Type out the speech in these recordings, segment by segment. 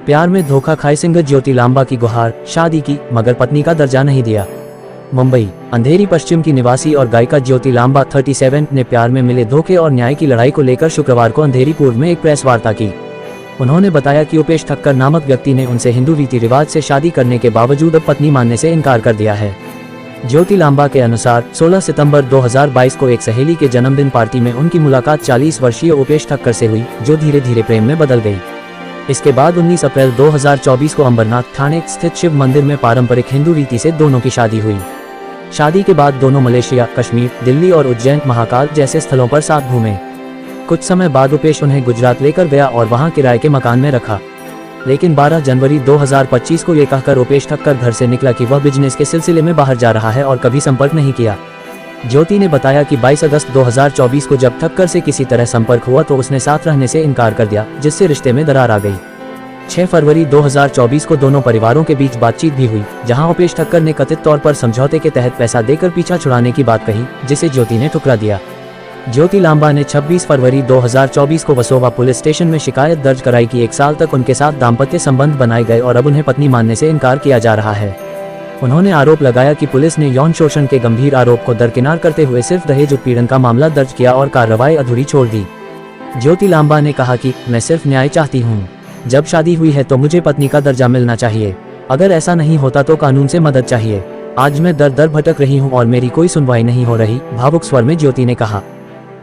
प्यार में धोखा खाए सिंगर ज्योति लांबा की गुहार, शादी की मगर पत्नी का दर्जा नहीं दिया। मुंबई, अंधेरी पश्चिम की निवासी और गायिका ज्योति लांबा 37 ने प्यार में मिले धोखे और न्याय की लड़ाई को लेकर शुक्रवार को अंधेरी पूर्व में एक प्रेस वार्ता की। उन्होंने बताया कि उपेश ठक्कर नामक व्यक्ति ने उनसे हिंदू रीति रिवाज से शादी करने के बावजूद अब पत्नी मानने से इनकार कर दिया है। ज्योति लांबा के अनुसार 16 सितंबर 2022 को एक सहेली के जन्मदिन पार्टी में उनकी मुलाकात 40 वर्षीय उपेश ठक्कर से हुई, जो धीरे धीरे प्रेम में बदल गई। इसके बाद 19 अप्रैल 2024 को अंबरनाथ थाने स्थित शिव मंदिर में पारंपरिक हिंदू रीति से दोनों की शादी हुई। शादी के बाद दोनों मलेशिया, कश्मीर, दिल्ली और उज्जैन, महाकाल जैसे स्थलों पर साथ घूमे। कुछ समय बाद उपेश उन्हें गुजरात लेकर गया और वहां किराए के मकान में रखा। लेकिन 12 जनवरी 2025 को ये कहकर उपेश ठक्कर घर से निकला कि वह बिजनेस के सिलसिले में बाहर जा रहा है और कभी संपर्क नहीं किया। ज्योति ने बताया कि 22 अगस्त 2024 को जब ठक्कर से किसी तरह संपर्क हुआ तो उसने साथ रहने से इनकार कर दिया, जिससे रिश्ते में दरार आ गई। 6 फरवरी 2024 को दोनों परिवारों के बीच बातचीत भी हुई, जहां उपेश ठक्कर ने कथित तौर पर समझौते के तहत पैसा देकर पीछा छुड़ाने की बात कही, जिसे ज्योति ने ठुकरा दिया। ज्योति लांबा ने 26 फरवरी 2024 को वसोवा पुलिस स्टेशन में शिकायत दर्ज कराई कि 1 साल तक उनके साथ दाम्पत्य संबंध बनाए गए और अब उन्हें पत्नी मानने से इनकार किया जा रहा है। उन्होंने आरोप लगाया कि पुलिस ने यौन शोषण के गंभीर आरोप को दरकिनार करते हुए सिर्फ दहेज उत्पीड़न का मामला दर्ज किया और कार्रवाई अधूरी छोड़ दी। ज्योति लांबा ने कहा कि मैं सिर्फ न्याय चाहती हूँ। जब शादी हुई है तो मुझे पत्नी का दर्जा मिलना चाहिए। अगर ऐसा नहीं होता तो कानून से मदद चाहिए। आज मैं दर दर भटक रही हूँ और मेरी कोई सुनवाई नहीं हो रही, भावुक स्वर में ज्योति ने कहा।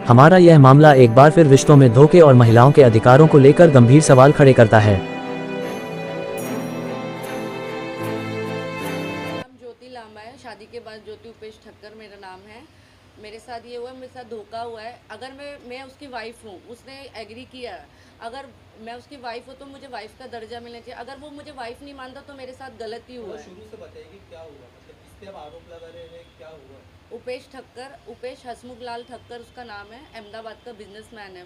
हमारा यह मामला एक बार फिर रिश्तों में धोखे और महिलाओं के अधिकारों को लेकर गंभीर सवाल खड़े करता है। ज्योति लांबा है। शादी के बाद ज्योति उपेश ठक्कर मेरा नाम है। मेरे साथ ये हुआ, मेरे साथ धोखा हुआ है। अगर मैं उसकी वाइफ हूँ, उसने एग्री किया। अगर मैं उसकी वाइफ हूँ तो मुझे वाइफ का दर्जा मिलना चाहिए। अगर वो मुझे वाइफ नहीं मानता तो मेरे साथ गलती हुआ है। शुरू से बताइए क्या हुआ, मतलब किस पे आप आरोप लगा रहे हैं, क्या हुआ? उपेश ठक्कर, उपेश हसमुख लाल ठक्कर उसका नाम है। अहमदाबाद का बिजनेसमैन है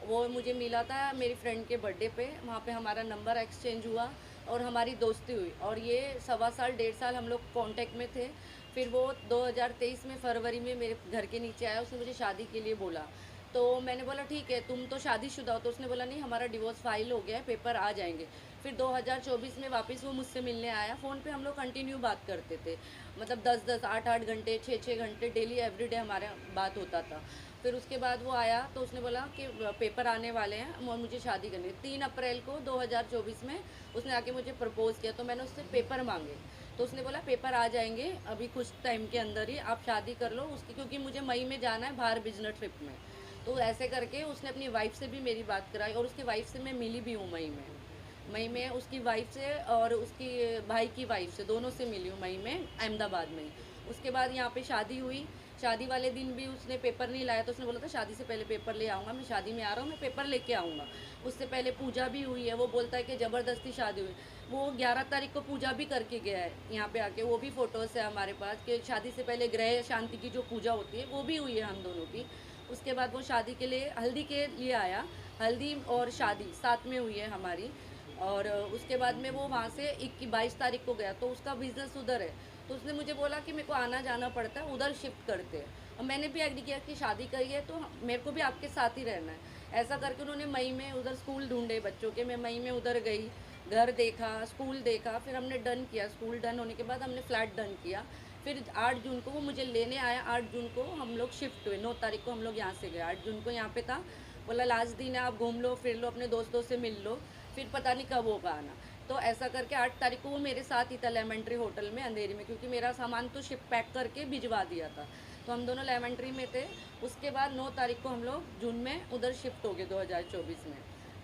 वो मुझे मिला था मेरी फ्रेंड के बर्थडे पे। वहाँ पे हमारा नंबर एक्सचेंज हुआ और हमारी दोस्ती हुई और ये 1.25 साल 1.5 साल हम लोग कांटेक्ट में थे। फिर वो 2023 में फरवरी में मेरे घर के नीचे आया। उसने मुझे शादी के लिए बोला तो मैंने बोला ठीक है, तुम तो शादीशुदा हो। तो उसने बोला नहीं, हमारा डिवोर्स फाइल हो गया है, पेपर आ जाएंगे। फिर 2024 में वापस वो मुझसे मिलने आया। फ़ोन पे हम लोग कंटिन्यू बात करते थे, मतलब 10-10, 8-8 घंटे, 6-6 घंटे डेली एवरीडे हमारा बात होता था। फिर उसके बाद वो आया तो उसने बोला कि पेपर आने वाले हैं और मुझे शादी करनी है। 3 अप्रैल को 2024 में उसने आके मुझे प्रपोज़ किया तो मैंने उससे पेपर मांगे। तो उसने बोला पेपर आ जाएंगे अभी कुछ टाइम के अंदर ही, आप शादी कर लो उसकी, क्योंकि मुझे मई में जाना है बाहर बिजनेस ट्रिप में। तो ऐसे करके उसने अपनी वाइफ से भी मेरी बात कराई और उसकी वाइफ से मैं मिली भी हूँ मई में उसकी वाइफ से और उसकी भाई की वाइफ से, दोनों से मिली हूँ मई में अहमदाबाद में। उसके बाद यहाँ पे शादी हुई। शादी वाले दिन भी उसने पेपर नहीं लाया तो उसने बोला था शादी से पहले पेपर ले आऊँगा, मैं शादी में आ रहा हूँ, मैं पेपर लेके आऊँगा। उससे पहले पूजा भी हुई है। वो बोलता है कि ज़बरदस्ती शादी हुई। वो 11 तारीख को पूजा भी करके गया है यहाँ पे आके, वो भी फ़ोटोज़ है हमारे पास कि शादी से पहले ग्रह शांति की जो पूजा होती है वो भी हुई है हम दोनों की। उसके बाद वो शादी के लिए हल्दी के लिए आया। हल्दी और शादी साथ में हुई है हमारी। और उसके बाद में वो वहाँ से 22 तारीख को गया तो उसका बिज़नेस उधर है। तो उसने मुझे बोला कि मेरे को आना जाना पड़ता है, उधर शिफ्ट करते हैं। और मैंने भी एग्री किया कि शादी करी है तो मेरे को भी आपके साथ ही रहना है। ऐसा करके उन्होंने मई में उधर स्कूल ढूंढे बच्चों के। मैं मई में उधर गई, घर देखा, स्कूल देखा, फिर हमने डन किया। स्कूल डन होने के बाद हमने फ्लैट डन किया। फिर 8 जून को वो मुझे लेने आया। 8 जून को हम लोग शिफ्ट हुए। 9 तारीख को हम लोग यहाँ से गए। 8 जून को यहाँ पे था। बोला लास्ट दिन है, आप घूम लो फिर लो, अपने दोस्तों से मिल लो, फिर पता नहीं कब होगा आना। तो ऐसा करके 8 तारीख को वो मेरे साथ ही था लेमेंट्री होटल में अंधेरी में, क्योंकि मेरा सामान तो शिप पैक करके भिजवा दिया था। तो हम दोनों लेमेंट्री में थे। उसके बाद 9 तारीख को हम लोग जून में उधर शिफ्ट हो गए 2024 में।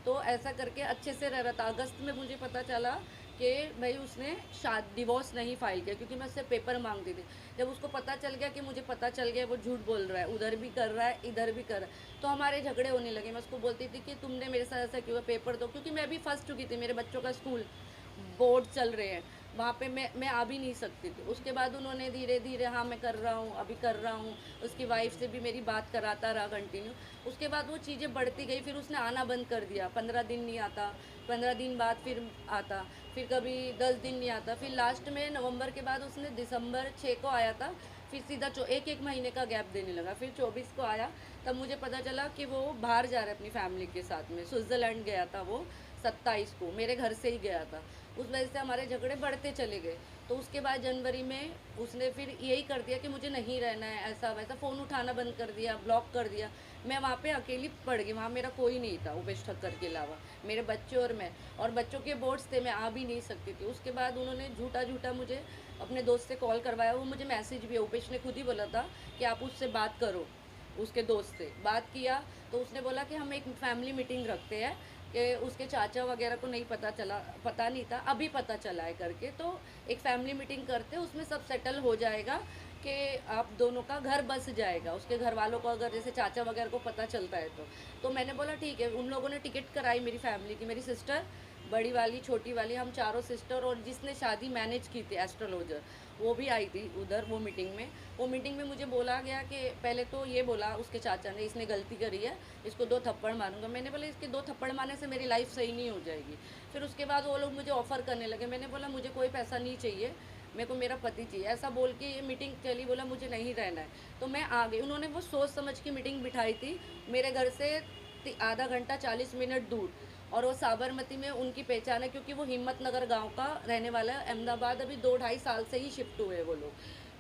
तो ऐसा करके अच्छे से रह रहा था। अगस्त में मुझे पता चला कि भाई उसने डिवोर्स नहीं फाइल किया, क्योंकि मैं उससे पेपर मांगती थी। जब उसको पता चल गया कि मुझे पता चल गया वो झूठ बोल रहा है, उधर भी कर रहा है इधर भी कर रहा है, तो हमारे झगड़े होने लगे। मैं उसको बोलती थी कि तुमने मेरे साथ ऐसा क्यों, पेपर दो, क्योंकि मैं भी फंस चुकी थी। मेरे बच्चों का स्कूल बोर्ड चल रहे हैं, वहाँ पे मैं आ भी नहीं सकती थी। उसके बाद उन्होंने धीरे धीरे हाँ मैं कर रहा हूँ, अभी कर रहा हूँ। उसकी वाइफ से भी मेरी बात कराता रहा कंटिन्यू। उसके बाद वो चीज़ें बढ़ती गई। फिर उसने आना बंद कर दिया। 15 दिन नहीं आता, 15 दिन बाद फिर आता, फिर कभी 10 दिन नहीं आता। फिर लास्ट में नवंबर के बाद उसने दिसंबर 6 को आया था। फिर सीधा एक महीने का गैप देने लगा। फिर 24 को आया, तब मुझे पता चला कि वो बाहर जा रहा है अपनी फैमिली के साथ में, स्विट्ज़रलैंड गया था वो 27 को मेरे घर से ही गया था। उस वजह से हमारे झगड़े बढ़ते चले गए। तो उसके बाद जनवरी में उसने फिर यही कर दिया कि मुझे नहीं रहना है, ऐसा वैसा, फ़ोन उठाना बंद कर दिया, ब्लॉक कर दिया। मैं वहाँ पे अकेली पड़ गई, वहाँ मेरा कोई नहीं था उपेश ठक्कर के अलावा, मेरे बच्चे और मैं, और बच्चों के बोर्ड्स थे, मैं आ भी नहीं सकती थी। उसके बाद उन्होंने झूठा मुझे अपने दोस्त से कॉल करवाया, वो मुझे मैसेज भी, उपेश ने खुद ही बोला था कि आप उससे बात करो, उसके दोस्त से बात किया। तो उसने बोला कि हम एक फैमिली मीटिंग रखते हैं, कि उसके चाचा वगैरह को नहीं पता नहीं था, अभी पता चला है करके, तो एक फैमिली मीटिंग करते, उसमें सब सेटल हो जाएगा कि आप दोनों का घर बस जाएगा, उसके घर वालों को अगर जैसे चाचा वगैरह को पता चलता है तो मैंने बोला ठीक है। उन लोगों ने टिकट कराई मेरी फैमिली की, मेरी सिस्टर, बड़ी वाली, छोटी वाली, हम चारों सिस्टर, और जिसने शादी मैनेज की थी एस्ट्रोलॉजर, वो भी आई थी उधर वो मीटिंग में। वो मीटिंग में मुझे बोला गया कि पहले तो ये बोला उसके चाचा ने, इसने गलती करी है, इसको 2 थप्पड़ मारूंगा। मैंने बोला इसके 2 थप्पड़ मारने से मेरी लाइफ सही नहीं हो जाएगी। फिर उसके बाद वो लोग मुझे ऑफ़र करने लगे। मैंने बोला मुझे कोई पैसा नहीं चाहिए, मेरे को मेरा पति चाहिए, ऐसा बोल के ये मीटिंग चली। बोला मुझे नहीं रहना है, तो मैं आ गई। उन्होंने वो सोच समझ की मीटिंग बिठाई थी मेरे घर से आधा घंटा 40 मिनट दूर, और वो साबरमती में उनकी पहचान है, क्योंकि वो हिम्मतनगर गांव का रहने वाला है। अहमदाबाद अभी 2-2.5 साल से ही शिफ्ट हुए वो लोग।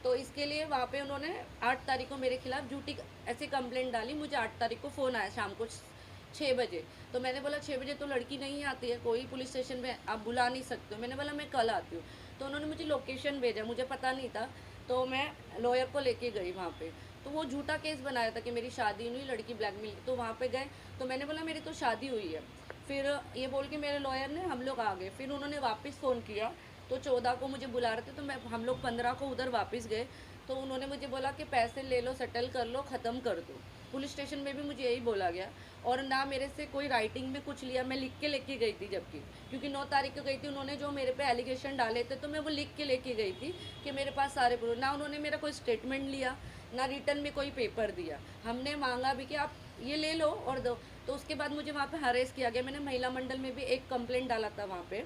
तो इसके लिए वहाँ पे उन्होंने 8 तारीख को मेरे खिलाफ झूठी ऐसी कंप्लेंट डाली। मुझे 8 तारीख को फ़ोन आया शाम को 6 बजे। तो मैंने बोला 6 बजे तो लड़की नहीं आती है, कोई पुलिस स्टेशन में आप बुला नहीं सकते हो। मैंने बोला मैं कल आती हूँ। तो उन्होंने मुझे लोकेशन भेजा, मुझे पता नहीं था, तो मैं लॉयर को लेके गई वहाँ पे। तो वो झूठा केस बनाया था कि मेरी शादी नहीं हुई, लड़की ब्लैकमेल। तो वहाँ पे गए तो मैंने बोला मेरी तो शादी हुई है। फिर ये बोल के मेरे लॉयर ने, हम लोग आ गए। फिर उन्होंने वापस फ़ोन किया, तो 14 को मुझे बुला रहे थे, तो हम लोग 15 को उधर वापस गए। तो उन्होंने मुझे बोला कि पैसे ले लो, सेटल कर लो, ख़त्म कर दो। पुलिस स्टेशन में भी मुझे यही बोला गया, और ना मेरे से कोई राइटिंग में कुछ लिया। मैं लिख के लेके गई थी, जबकि क्योंकि 9 तारीख को गई थी, उन्होंने जो मेरे पे एलिगेशन डाले थे तो मैं वो लिख के लेके गई थी कि मेरे पास सारे प्रूफ। ना उन्होंने मेरा कोई स्टेटमेंट लिया, ना रिटर्न में कोई पेपर दिया। हमने मांगा भी कि आप ये ले लो और दो। तो उसके बाद मुझे वहाँ पे हरेस किया गया। मैंने महिला मंडल में भी एक कंप्लेंट डाला था, वहाँ पे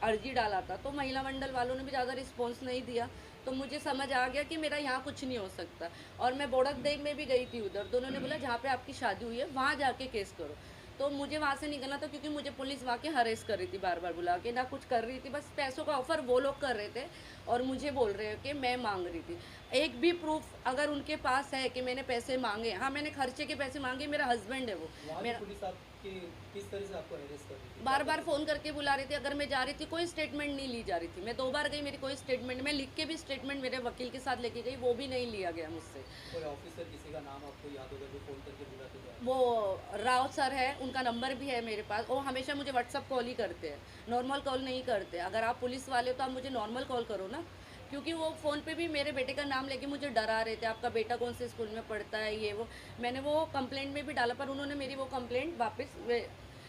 अर्जी डाला था, तो महिला मंडल वालों ने भी ज़्यादा रिस्पॉन्स नहीं दिया। तो मुझे समझ आ गया कि मेरा यहाँ कुछ नहीं हो सकता। और मैं बोड़क देव में भी गई थी उधर, तो उन्होंने बोला जहाँ पे आपकी शादी हुई है वहाँ जाके केस करो। तो मुझे वहाँ से निकलना था, क्योंकि मुझे पुलिस वहाँ के हरेस कर रही थी, बार बार बुला के, ना कुछ कर रही थी, बस पैसों का ऑफ़र वो लोग कर रहे थे और मुझे बोल रहे हैं कि मैं मांग रही थी। एक भी प्रूफ अगर उनके पास है कि मैंने पैसे मांगे, हाँ मैंने खर्चे के पैसे मांगे, मेरा हस्बैंड है वो, वहाँ की मेरा पुलिस आपकी किस तरह से आपको हेरेस कर रही थी? बार बार फ़ोन करके बुला रही थी। अगर मैं जा रही थी कोई स्टेटमेंट नहीं ली जा रही थी। मैं 2 बार गई, मेरी कोई स्टेटमेंट, मैं लिख के भी स्टेटमेंट मेरे वकील के साथ लेके गई, वो भी नहीं लिया गया मुझसे। कोई ऑफिसर किसी का नाम आपको याद होगा जो फ़ोन करके बुलाते थे? वो राव सर है, उनका नंबर भी है मेरे पास। वो हमेशा मुझे व्हाट्सअप कॉल ही करते हैं, नॉर्मल कॉल नहीं करते। अगर आप पुलिस वाले हो तो आप मुझे नॉर्मल कॉल करो ना, क्योंकि वो फ़ोन पे भी मेरे बेटे का नाम लेके मुझे डरा रहे थे, आपका बेटा कौन से स्कूल में पढ़ता है, ये वो। मैंने वो कंप्लेंट में भी डाला, पर उन्होंने मेरी वो कंप्लेंट वापस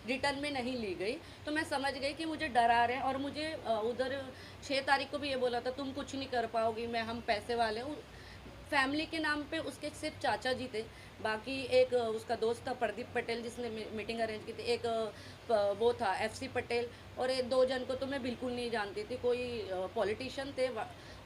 रिटर्न में नहीं ली गई। तो मैं समझ गई कि मुझे डरा रहे हैं। और मुझे उधर 6 तारीख को भी ये बोला था तुम कुछ नहीं कर पाओगी, मैं हम पैसे वाले हूँ। फैमिली के नाम पे उसके सिर्फ चाचा जी थे, बाकी एक उसका दोस्त था प्रदीप पटेल जिसने मीटिंग अरेंज की थी, एक वो था FC पटेल, और 2 जन को तो मैं बिल्कुल नहीं जानती थी, कोई पॉलिटिशियन थे,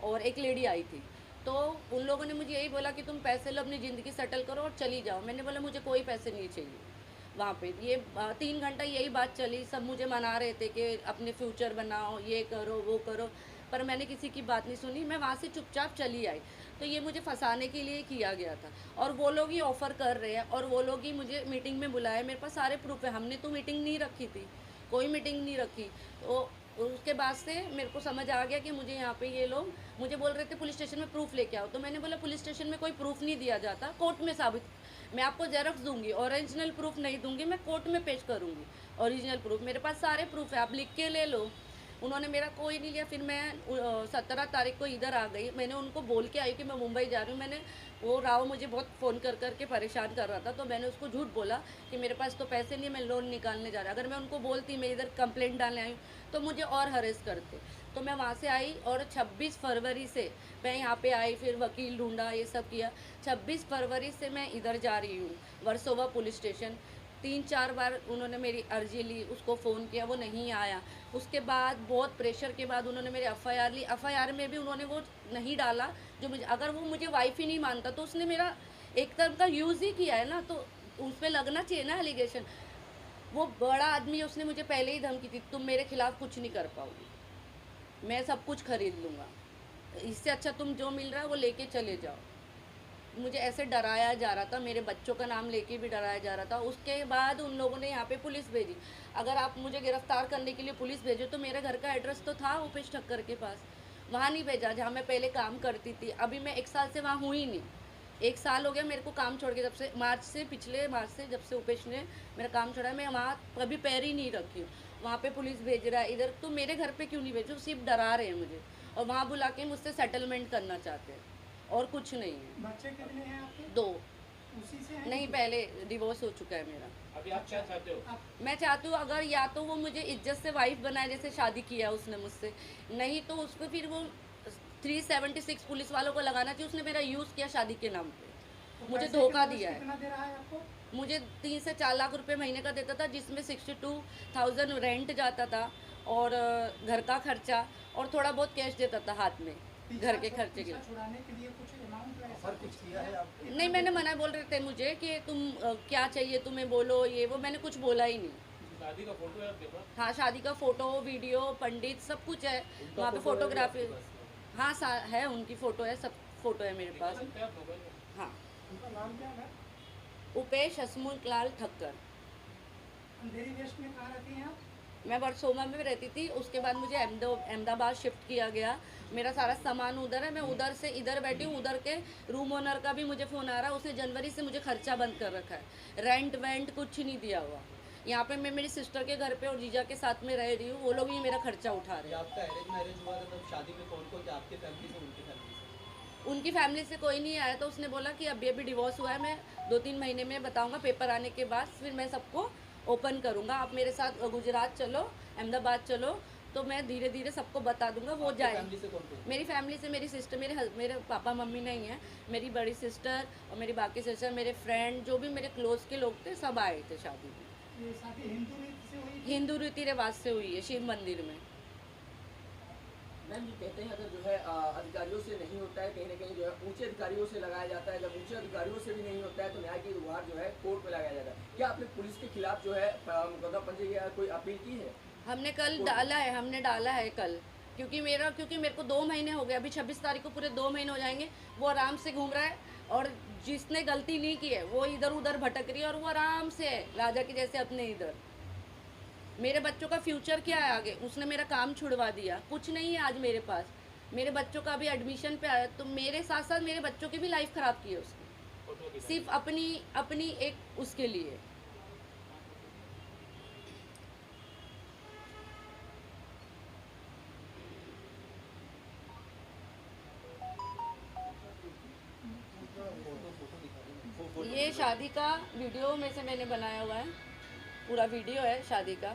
और एक लेडी आई थी। तो उन लोगों ने मुझे यही बोला कि तुम पैसे लो, अपनी ज़िंदगी सेटल करो और चली जाओ। मैंने बोला मुझे कोई पैसे नहीं चाहिए। वहाँ पे ये 3 घंटा यही बात चली, सब मुझे मना रहे थे कि अपने फ्यूचर बनाओ, ये करो वो करो, पर मैंने किसी की बात नहीं सुनी। मैं वहाँ से चुपचाप चली आई। तो ये मुझे फंसाने के लिए किया गया था, और वो लोग ही ऑफ़र कर रहे हैं, और वो लोग ही मुझे मीटिंग में बुलाए। मेरे पास सारे प्रूफ है, हमने तो मीटिंग नहीं रखी थी, कोई मीटिंग नहीं रखी। तो उसके बाद से मेरे को समझ आ गया कि मुझे यहाँ पे ये लोग मुझे बोल रहे थे पुलिस स्टेशन में प्रूफ लेके आओ। तो मैंने बोला पुलिस स्टेशन में कोई प्रूफ नहीं दिया जाता, कोर्ट में साबित, मैं आपको जेरॉक्स दूंगी, ओरिजिनल प्रूफ नहीं दूंगी, मैं कोर्ट में पेश करूंगी ओरिजिनल प्रूफ। मेरे पास सारे प्रूफ है, आप लिख के ले लो। उन्होंने मेरा कोई नहीं लिया। फिर मैं 17 तारीख को इधर आ गई। मैंने उनको बोल के आई कि मैं मुंबई जा रही हूँ। मैंने वो राव मुझे बहुत फ़ोन कर के परेशान कर रहा था, तो मैंने उसको झूठ बोला कि मेरे पास तो पैसे नहीं है, मैं लोन निकालने जा रहा। अगर मैं उनको बोलती मैं इधर कंप्लेंट डालने आई हूँ तो मुझे और हरेस करते। तो मैं वहाँ से आई, और 26 फरवरी से मैं यहाँ पे आई, फिर वकील ढूंढा, ये सब किया। 26 फरवरी से मैं इधर जा रही हूँ, वर्सोवा पुलिस स्टेशन। 3-4 बार उन्होंने मेरी अर्जी ली, उसको फ़ोन किया, वो नहीं आया। उसके बाद बहुत प्रेशर के बाद उन्होंने मेरी FIR ली। FIR में भी उन्होंने वो नहीं डाला जो मुझे, अगर वो मुझे वाइफ ही नहीं मानता तो उसने मेरा एक तरफ का यूज़ ही किया है ना, तो उस पर लगना चाहिए ना एलिगेशन। वो बड़ा आदमी है, उसने मुझे पहले ही धमकी दी, तुम मेरे खिलाफ कुछ नहीं कर पाओगी, मैं सब कुछ खरीद लूँगा, इससे अच्छा तुम जो मिल रहा है वो लेके चले जाओ। मुझे ऐसे डराया जा रहा था, मेरे बच्चों का नाम लेके भी डराया जा रहा था। उसके बाद उन लोगों ने यहाँ पे पुलिस भेजी। अगर आप मुझे गिरफ्तार करने के लिए पुलिस भेजो तो मेरे घर का एड्रेस तो था उपेश ठक्कर के पास, वहाँ नहीं भेजा जहाँ मैं पहले काम करती थी। अभी मैं 1 साल से वहाँ हुई नहीं, 1 साल हो गया मेरे को काम छोड़ के, जब से मार्च से, पिछले मार्च से जब से उपेश ने मेरा काम छोड़ा, मैं वहाँ कभी पैर ही नहीं रखी हूँ। वहाँ पे पुलिस भेज रहा है, इधर तो मेरे घर पे क्यों नहीं भेजो, सिर्फ डरा रहे हैं मुझे, और वहाँ बुला के मुझसे सेटलमेंट करना चाहते हैं और कुछ नहीं है। बच्चे कितने हैं आपके? 2। उसी से हैं? नहीं, पहले डिवोर्स हो चुका है मेरा। अभी आप क्या चाहते हो? मैं चाहती हूँ अगर या तो वो मुझे इज्जत से वाइफ बनाए, जैसे शादी किया उसने मुझसे, नहीं तो उसको फिर वो 376 पुलिस वालों को लगाना चाहिए। उसने मेरा यूज़ किया शादी के नाम पे, तो मुझे पैसे धोखा कितना दिया है। कितना दे रहा है आपको? मुझे 3 से 4 लाख रुपए महीने का देता था, जिसमें 62,000 रेंट जाता था और घर का खर्चा, और थोड़ा बहुत कैश देता था हाथ में घर के खर्चे के लिए। पीछा छुड़ाने के लिए कुछ अमाउंट ऐसा ऑफर कुछ किया है आपको? नहीं, मैंने मना बोल रहे थे मुझे कि तुम क्या चाहिए तुम्हें बोलो, ये वो, मैंने कुछ बोला ही नहीं। शादी का फोटो है आपके पास? हाँ, शादी का फ़ोटो, वीडियो, पंडित, सब कुछ है उनका वहाँ पे, फोटो है भी फोटोग्राफी। आपके पास? हाँ, है, उनकी फ़ोटो है, सब फ़ोटो है मेरे पास। क्या मोबाइल में? हाँ, उनका नाम क्या है? उपेश हसमुख लाल ठक्कर। अंधेरी वेस्ट में कहाँ रहती हैं आप? मैं वर्सोवा में रहती थी, उसके बाद मुझे अहमदाबाद शिफ्ट किया गया। मेरा सारा सामान उधर है, मैं उधर से इधर बैठी हूँ। उधर के रूम ओनर का भी मुझे फ़ोन आ रहा है, उसने जनवरी से मुझे खर्चा बंद कर रखा है, रेंट वेंट कुछ नहीं दिया हुआ। यहाँ पे मैं मेरी सिस्टर के घर पे और जीजा के साथ में रह रही हूँ, वो लोग भी मेरा खर्चा उठा रहे ये हैं। आपका अरेंज मैरिज हुआ था, तब शादी में कौन कौन थे? आपके फैमिली से, उनकी फैमिली से? उनकी फैमिली से कोई नहीं आया, तो उसने बोला कि अभी अभी डिवोर्स हुआ है, मैं 2-3 महीने में बताऊंगा, पेपर आने के बाद फिर मैं सबको ओपन करूंगा। आप मेरे साथ गुजरात चलो, अहमदाबाद चलो, तो मैं धीरे धीरे सबको बता दूंगा, वो आपकी जाए। फैमिली से कौन कौन? मेरी फैमिली से मेरी सिस्टर, मेरे पापा मम्मी नहीं है, मेरी बड़ी सिस्टर और मेरी बाकी सिस्टर, मेरे फ्रेंड, जो भी मेरे क्लोज के लोग थे, सब आए थे शादी में। ये शादी हिंदू रीति से हुई थी? हिंदू रीति रिवाज से हुई है, शिव मंदिर में। मैम ये कहते हैं अगर जो है अधिकारियों से नहीं होता है, कहीं ना कहीं जो है ऊंचे अधिकारियों से लगाया जाता है, जब ऊंचे अधिकारियों से भी नहीं होता है तो न्याय की गुहार जो है कोर्ट में लगाया जाता है। क्या आपने पुलिस के खिलाफ जो है मुकदमा पंजी या कोई अपील की है? हमने डाला है कल, क्योंकि मेरे को 2 महीने हो गए, अभी 26 तारीख को पूरे 2 महीने हो जाएंगे। वो आराम से घूम रहा है, और जिसने गलती नहीं की है वो इधर उधर भटक रही है, और वो आराम से है राजा की जैसे अपने इधर। मेरे बच्चों का फ्यूचर क्या है आगे, उसने मेरा काम छुड़वा दिया, कुछ नहीं है आज मेरे पास। मेरे बच्चों का भी एडमिशन पे आया, तो मेरे साथ साथ मेरे बच्चों की भी लाइफ ख़राब की है उसने, फोटो की सिर्फ अपनी एक उसके लिए। ये शादी का वीडियो में से मैंने बनाया हुआ है, पूरा वीडियो है शादी का।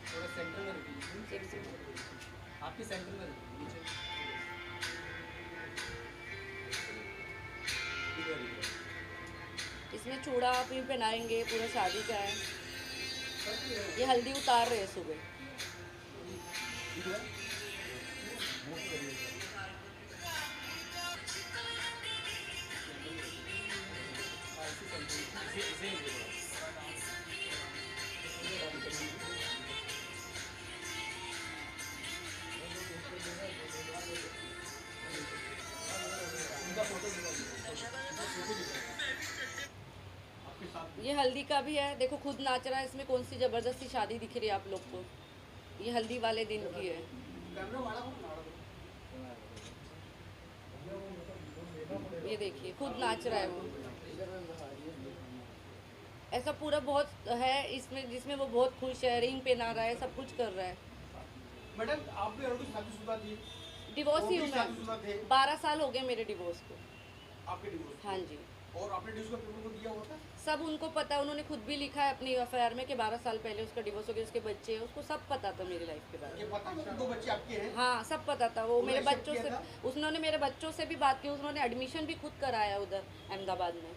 थोड़ा सेंटर में रखिए, आपके सेंटर में रखिए, नीचे इधर इधर। इसमें चूड़ा भी पहनाएंगे, पूरा शादी का है। ये हल्दी उतार रहे हैं सुबह। ये हल्दी का भी है, देखो खुद नाच रहा है। इसमें कौन सी ज़बरदस्ती शादी दिख रही है आप लोग को? ये हल्दी वाले दिन की है। ये देखिए, खुद नाच रहा है वो। ऐसा पूरा बहुत है इसमें, जिसमें वो बहुत खुश है, रिंग पहना रहा है, सब कुछ कर रहा है। मैडम आप भी ऑलरेडी शादीशुदा थी, डिवोर्स ही हूँ मैं, शादीशुदा थे 12 साल हो गए मेरे डिवोर्स को। आपके डिवोर्स, हाँ जी, और आपने डिवोर्स का पेपर को दिया हुआ था? सब उनको पता है, उन्होंने खुद भी लिखा है अपनी एफआईआर में कि 12 साल पहले उसका डिवोर्स हो गया, उसके बच्चे हैं, उसको सब पता था मेरी लाइफ के बारे ये में। पता है 2 बच्चे आपके हैं? हाँ, सब पता था। वो मेरे उन्होंने बच्चों accept से, किया उन्होंने मेरे बच्चों से भी बात की, उन्होंने एडमिशन भी खुद कराया उधर अहमदाबाद में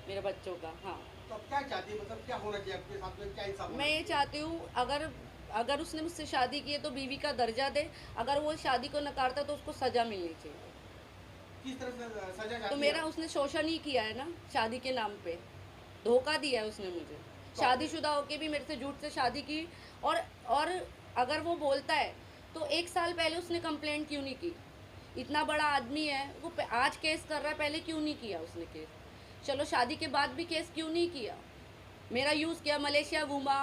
मेरे बच्चों का। हाँ, तो आप क्या चाहती है, मतलब क्या होना चाहिए आपके साथ में, क्या इंसाफ होना मैं ये चाहती हूँ अगर उसने मुझसे शादी की है तो बीवी का दर्जा दे, अगर वो शादी को नकारता तो उसको सज़ा मिलनी चाहिए। चाहिए? किस तरह से सजा चाहती तो है मेरा आप? उसने शोषण ही किया है ना शादी के नाम पे। धोखा दिया है उसने मुझे। शादीशुदा होके भी मेरे से झूठ से शादी की। और अगर वो बोलता है तो 1 साल पहले उसने कंप्लेंट क्यों नहीं की? इतना बड़ा आदमी है वो, आज केस कर रहा है, पहले क्यों नहीं किया उसने केस? चलो शादी के बाद भी केस क्यों नहीं किया? मेरा यूज़ किया, मलेशिया घूमा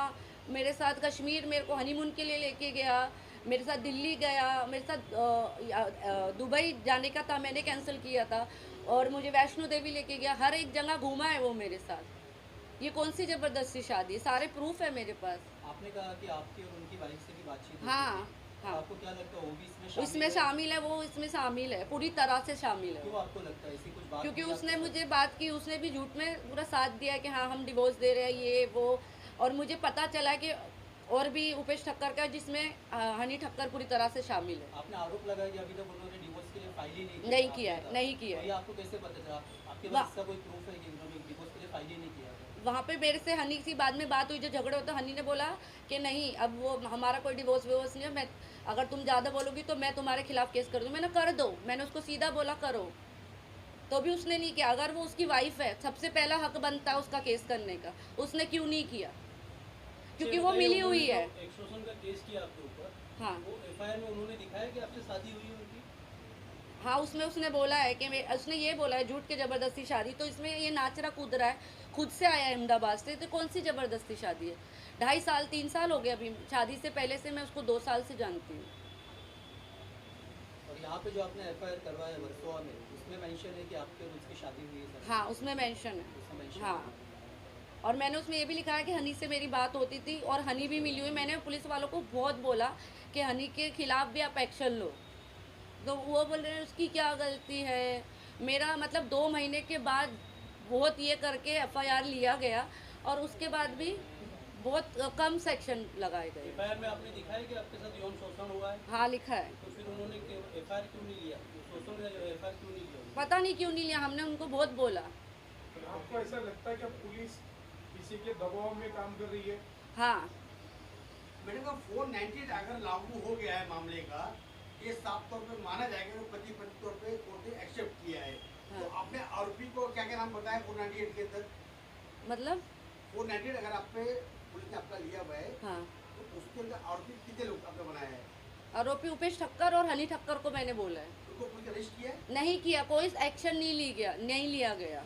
मेरे साथ, कश्मीर मेरे को हनीमून के लिए लेके गया, मेरे साथ दिल्ली गया, मेरे साथ दुबई जाने का था, मैंने कैंसिल किया था, और मुझे वैष्णो देवी लेके गया। हर एक जगह घूमा है वो मेरे साथ। ये कौन सी ज़बरदस्ती शादी है? सारे प्रूफ है मेरे पास। आपने कहा कि आपकी और उनकी वाइफ से भी बातचीत हुई हाँ थी। हाँ, आपको क्या लगता है वो भी इसमें इसमें शामिल है, वो इसमें शामिल है, पूरी तरह से शामिल है। क्यों आपको लगता है ऐसी कुछ बात? क्योंकि हुई उसने आपके मुझे बात की, उसने भी झूठ में पूरा साथ दिया कि हाँ हम डिवोर्स दे रहे हैं ये वो। और मुझे पता चला कि और भी उपेश ठक्कर का, जिसमें हनी ठक्कर पूरी तरह से शामिल है। साथ? आपने आरोप लगाया कि अभी तक उन्होंने डिवोर्स के लिए फाइल ही नहीं नहीं किया है, नहीं किया तो है। ये आपको कैसे पता चला? आपके वाह। पास इसका कोई प्रूफ है कि उन्होंने डिवोर्स के लिए फाइल ही नहीं किया था? वहाँ पे मेरे से हनी से बाद में बात हुई, जो झगड़े होते, हनी ने बोला कि नहीं अब वो हमारा कोई डिवोर्स विवोर्स नहीं है, मैं अगर तुम ज़्यादा बोलोगी तो मैं तुम्हारे खिलाफ केस कर दूँ। मैंने कर दो, मैंने उसको सीधा बोला करो, तो भी उसने नहीं किया। अगर वो उसकी वाइफ है, सबसे पहला हक बनता है उसका केस करने का, उसने क्यों नहीं किया? क्योंकि वो मिली हुई है। एक्सटॉर्शन का केस किया आपके ऊपर, हाँ वो एफआईआर में उन्होंने दिखाया कि आपसे शादी हुई है उनकी? हाँ, उसमें उसने बोला है कि उसने ये बोला है झूठ के ज़बरदस्ती शादी। तो इसमें ये नाच रहा कूद रहा है, खुद से आया है अहमदाबाद से, तो कौन सी ज़बरदस्ती शादी है? 2.5 साल 3 साल हो गए अभी शादी से पहले से, मैं उसको 2 साल से जानती हूँ। और यहाँ पे जो आपने एफआईआर करवाया है वर्सोवा में, उसमें मेंशन है कि आपके और उसकी शादी हुई है सर? हाँ, उसमें मेंशन उसमें है। mention हाँ, है। और मैंने उसमें ये भी लिखा है कि हनी से मेरी बात होती थी और हनी भी मिली हुई। मैंने पुलिस वालों को बहुत बोला कि हनी के खिलाफ भी आप एक्शन लो, तो वो बोल रहे हैं उसकी क्या गलती है। मेरा मतलब 2 महीने के बाद बहुत ये करके एफआईआर लिया गया, और उसके बाद भी बहुत कम सेक्शन लगाए गए। एफआईआर में आपने दिखाया कि आपके साथ यौन शोषण हुआ है, हाँ, लिखा है। तो फिर उन्होंने एफआईआर क्यों नहीं लिया? शोषण का एफआईआर क्यों नहीं लिया? पता नहीं क्यों नहीं लिया, हमने उनको बहुत बोला। आपको ऐसा लगता है कि अब पुलिस किसी के दबाव में काम कर रही है? हाँ, मैडम का 498 अगर लागू हो गया है मामले का, ये साफ तौर पे माना जाएगा कि पति पत्नी तौर पे कोर्ट ने एक्सेप्ट किया है। तो हाँ। आपने आरोपी को क्या क्या नाम बताया 498 के अंदर? मतलब 498 अगर आप पे पुलिस ने आपका लिया हुआ है, हाँ, तो उसके अंदर आरोपी कितने लोग आपने बनाया है? आरोपी उपेश ठक्कर और हनी ठक्कर को मैंने बोला है। उनको पुलिस ने अरेस्ट किया है? नहीं किया, कोई एक्शन नहीं लिया गया।